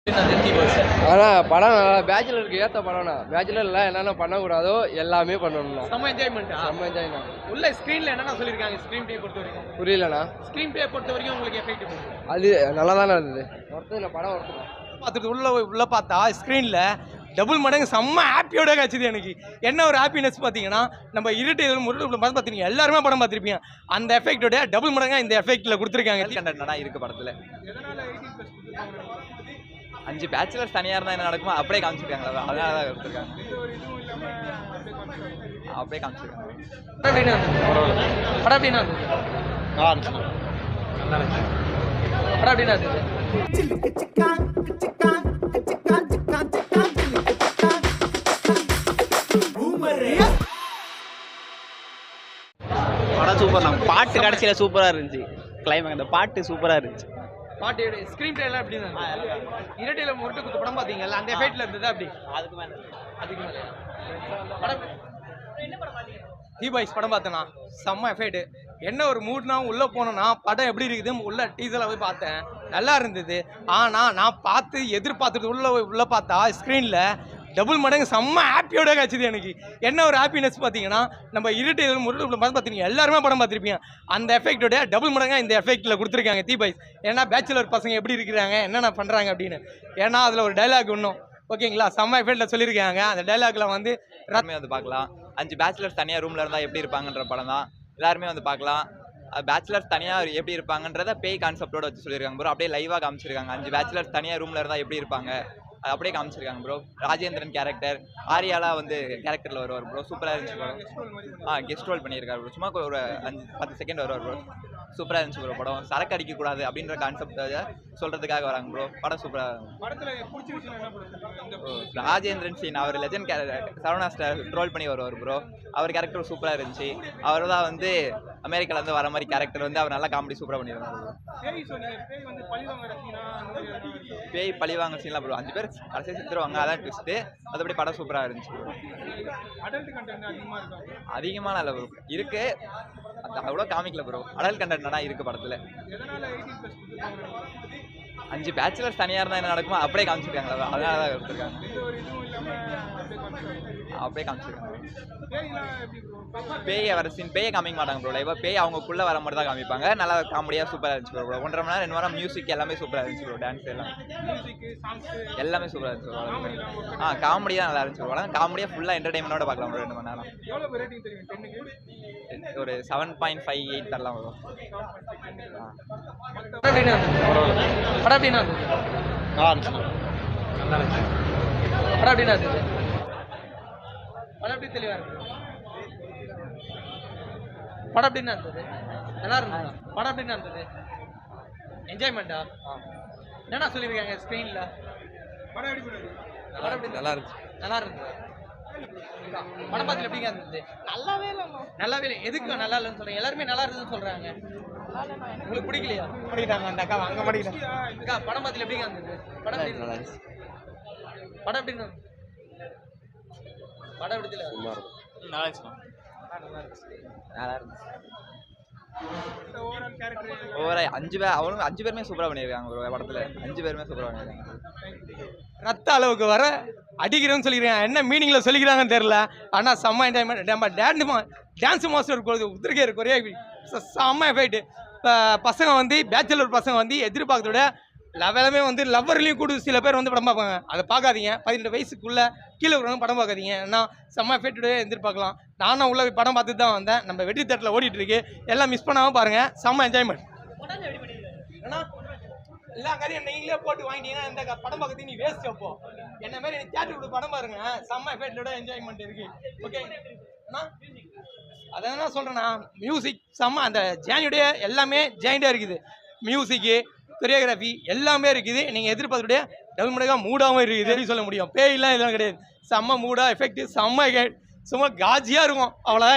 ஆனால் படம் பேச்சுலருக்கு ஏற்ற படம்ண்ணா. பேச்சுலரில் என்னென்ன பண்ணக்கூடாதோ எல்லாமே பண்ணணும்ண்ணா. செம்ம என்ஜாய்மெண்ட்டா? செம்ம என்ஜாய்ண்ணா. உள்ள ஸ்க்ரீனில் என்னென்ன சொல்லியிருக்காங்க ஸ்க்ரீன் பிளே பொறுத்த வரைக்கும்? புரியலண்ணா. ஸ்க்ரீன் பிளே பொறுத்த வரைக்கும் உங்களுக்கு எஃபெக்ட் அது நல்லா தானே இருந்தது. ஒருத்தர் படம் ஒருத்தர் பார்த்துட்டு உள்ள பார்த்தா ஸ்க்ரீனில் டபுள் மடங்கு செம்ம ஹாப்பியோட கிடச்சிது எனக்கு. என்ன ஒரு ஹாப்பினஸ் பார்த்தீங்கன்னா, நம்ம இருட்டு முருட்டு பார்த்தீங்க எல்லாருமே படம் பார்த்துருப்பீங்க. அந்த எஃபெக்டோட டபுள் மடங்காக இந்த எஃபெக்டில் கொடுத்துருக்காங்க. கண்டென்ட் இருக்குது படத்தில். 5 பேச்சுலர்ஸ் தனியாக இருந்தால் என்ன நடக்குமோ அப்படியே காமிச்சிருக்காங்களா, அதனால தான் கொடுத்துருக்காங்க. அப்படியே காமிச்சிருக்காங்க. படம் எப்படின்னா படம் எப்படின்னா படம் சூப்பர் தான். பாட்டு கடைசியில் சூப்பராக இருந்துச்சு. கிளைமேக்ஸ் அந்த பாட்டு சூப்பராக இருந்துச்சு. பாட்டு ஸ்க்ரீன் பிளே எல்லாம் எப்படி இருந்தாங்க? இரட்டையில முரட்டு குத்து படம் பார்த்தீங்கல்ல, அந்த எஃபெக்ட்ல இருந்தது அப்படி. அதுக்கு மேலே படம் பாய்ஸ் படம் பார்த்தேண்ணா, செம்ம எஃபெக்ட். என்ன ஒரு மூட்னா உள்ளே போனோன்னா படம் எப்படி இருக்குது உள்ள டீசரில் போய் பார்த்தேன், நல்லா இருந்தது. ஆனால் நான் பார்த்து எதிர்பார்த்துட்டு உள்ள பார்த்தா ஸ்க்ரீனில் டபுள் மடங்கு செம்ம ஹாப்பியோட கிடச்சிது எனக்கு. என்ன ஒரு ஹாப்பினஸ் பார்த்தீங்கன்னா, நம்ம இருட்டு முருட்டு பார்த்தீங்க எல்லாருமே படம் பார்த்துருப்பீங்க. அந்த எஃபெக்டோட டபுள் மடங்காக இந்த எஃபெக்டில் கொடுத்துருக்காங்க பாய்ஸ். ஏன்னா பேச்சுலர் பசங்க எப்படி இருக்கிறாங்க, என்னென்ன பண்ணுறாங்க அப்படின்னு. ஏன்னா அதில் ஒரு டைலாக் இன்னும் ஓகேங்களா, செம்ம எஃபெக்டில் சொல்லியிருக்காங்க. அந்த டைலாக்ல வந்து எல்லாருமே வந்து பார்க்கலாம். 5 பேச்சுலர்ஸ் தனியாக ரூமில் இருந்தால் எப்படி இருப்பாங்கன்ற படம் தான். எல்லாருமே வந்து பார்க்கலாம். பேச்சுலர்ஸ் தனியாக எப்படி இருப்பாங்கன்றத பேய் கான்செப்டோட வச்சு சொல்லியிருக்காங்க ப்ரோ. அப்படியே லைவாக காமிச்சிருக்காங்க. 5 பேச்சுலர்ஸ் தனியாக ரூமில் இருந்தால் எப்படி இருப்பாங்க அப்படியே காமிச்சிருக்காங்க ப்ரோ. ராஜேந்திரன் கேரக்டர், ஆரியாலாம் வந்து கேரக்டரில் வருவார் ப்ரோ. சூப்பராக இருந்துச்சு ப்ரோ. கெஸ்ட் ரோல் பண்ணியிருக்காரு ப்ரோ. சும்மா ஒரு 5-10 செகண்ட் வருவார் ப்ரோ. சூப்பராக இருந்துச்சு ப்ரோ. படம் சரக்கு அடிக்கக்கூடாது அப்படின்ற கான்செப்டை சொல்கிறதுக்காக வராங்க ப்ரோ. படம் சூப்பராக. ராஜேந்திரன் சீன் அவர் லெஜண்ட் சரவணா ஸ்டார் ட்ரோல் பண்ணி வருவார் ப்ரோ. அவர் கேரக்டர் சூப்பராக இருந்துச்சு. அவர் தான் வந்து அமெரிக்காவிலேருந்து வர மாதிரி கேரக்டர் வந்து அவர் நல்லா காமெடி சூப்பராக பண்ணிடுவார் ப்ரோ. பேய் பழிவாங்க சீன்லாம் ப்ரோ. 5 பேர் கடைசியாக செத்துருவாங்க, அதான் ட்விஸ்ட்டு. மற்றபடி படம் சூப்பராக இருந்துச்சு ப்ரோ. அதிகமான இல்லை ப்ரோ, இருக்கு அவ்வளோ காமிக்கல ப்ரோ. அடல்ட் கண்டென்ட்னா இருக்குது படத்தில். 5 பேச்சுலர்ஸ் தனியாக இருந்தால் என்ன நடக்குமோ அப்படியே காமிச்சிருக்காங்களா, அதனால தான் எடுத்துருக்காங்க. அப்படியே காமிச்சிருக்காங்க. பேயை வர சீன் பேயை காமிக்க மாட்டாங்க ப்ரோ. லைவாக பேய் அவங்களுக்குள்ளே வர மாதிரி தான் காமிப்பாங்க. நல்லா காமெடியாக சூப்பராக இருந்துச்சு ப்ரோ. 1.5 மணி நேரம் 2 மணி நேரம் மியூசிக் எல்லாமே சூப்பராக இருந்துச்சு ப்ரோ. டான்ஸ் எல்லாமே சூப்பராக இருந்துச்சு ப்ரோ. காமெடியாக நல்லா இருந்துச்சு ப்ரோ. காமெடியாக ஃபுல்லாக என்டர்டைன்மெண்ட்டோட பார்க்கலாம் ப்ரோ. 2 மணி நேரம் ஒரு 7.58 தரலாம் ப்ரோ. படம் எப்படின்னா படம் எப்படின்னா படம் எப்படி தெளிவாக இருக்கு? படம் எப்படின்னா இருந்தது? நல்லா இருந்தது. படம் எப்படின்னா இருந்தது? என்ஜாய்மெண்ட்டா? என்னென்ன சொல்லியிருக்காங்க ஸ்க்ரீனில்? படம் எப்படி நல்லா இருந்துச்சு. நல்லா இருந்தது. படம் பார்த்துல எப்படிங்க இருந்தது? நல்லாவே இல்லை. எதுக்கு நல்லா இல்லைன்னு சொல்றீங்க? எல்லாருமே நல்லா இருக்குதுன்னு சொல்றாங்க. உங்களுக்கு பிடிக்கலையா? படிக்கிறாங்க அந்த அக்கா அங்கே படிக்கிறாங்க. அக்கா படம் பார்த்துல எப்படிங்க இருந்தது? படம் எப்படி நல்லா இருந்துச்சு. படம் எப்படின்னு படம் எப்படி தெரியல? நல்லா இருந்துச்சு. நல்லா இருந்துச்சு. ஓவரா 5 பேருமே சூப்பராக பண்ணியிருக்காங்க ஒரு படத்தில். 5 பேருமே சூப்பராக பண்ணியிருக்காங்க. ரத்த அளவுக்கு வர அடிக்கிறோன்னு சொல்லிக்கிறேன். என்ன மீனிங்கில் சொல்லிக்கிறாங்கன்னு தெரில. ஆனால் செம்ம என்ஜாய்மெண்ட். நம்ம டான்ஸ் மாஸ்டர் உத்திரிக்கார் கொரியா செம்ம எஃபெக்ட். இப்போ பசங்க வந்து பேச்சுலர் பசங்க வந்து எதிர்பார்க்கறத விட லெவலுமே வந்து லவ்வர்லேயும் கூட சில பேர் வந்து படம் பார்ப்பாங்க. அதை பார்க்காதீங்க. 18 வயசுக்குள்ளே கீழே இருக்கிறவங்க படம் பார்க்காதீங்க. ஏன்னா செம்ம எஃபெக்டோடய எதிர்பார்க்கலாம். நானும் உள்ள படம் பார்த்துட்டு தான் வந்தேன். நம்ம வெற்றி தேட்டரில் ஓடிட்டு இருக்கு. எல்லாம் மிஸ் பண்ணாமல் பாருங்கள். செம்ம என்ஜாய்மெண்ட். ஏன்னா எல்லா கதையும் நீங்களே போட்டு வாங்கிட்டீங்கன்னா இந்த படம் பார்க்கறதுக்கு நீ வேஸ்ட். அப்போ என்ன மாதிரி நீ தியேட்டருக்கு படம் பாருங்க. செம்ம எஃபெக்டோட என்ஜாய்மெண்ட் இருக்கு. ஓகே அதான் சொல்கிறேன்னா, மியூசிக் செம்ம. அந்த ஜானியுடைய எல்லாமே ஜாயிண்டாக இருக்குது. மியூசிக்கு கொரியோகிராஃபி எல்லாமே இருக்குது. நீங்கள் எதிர்பார்த்துடைய டபுள் மடங்காக மூடாகவும் இருக்குது சொல்ல முடியும். பேயெல்லாம் இதெல்லாம் கிடையாது. செம்ம மூடாக எஃபெக்ட் செம்ம சும்மா காஜியாக இருக்கும். அவ்வளோதான்.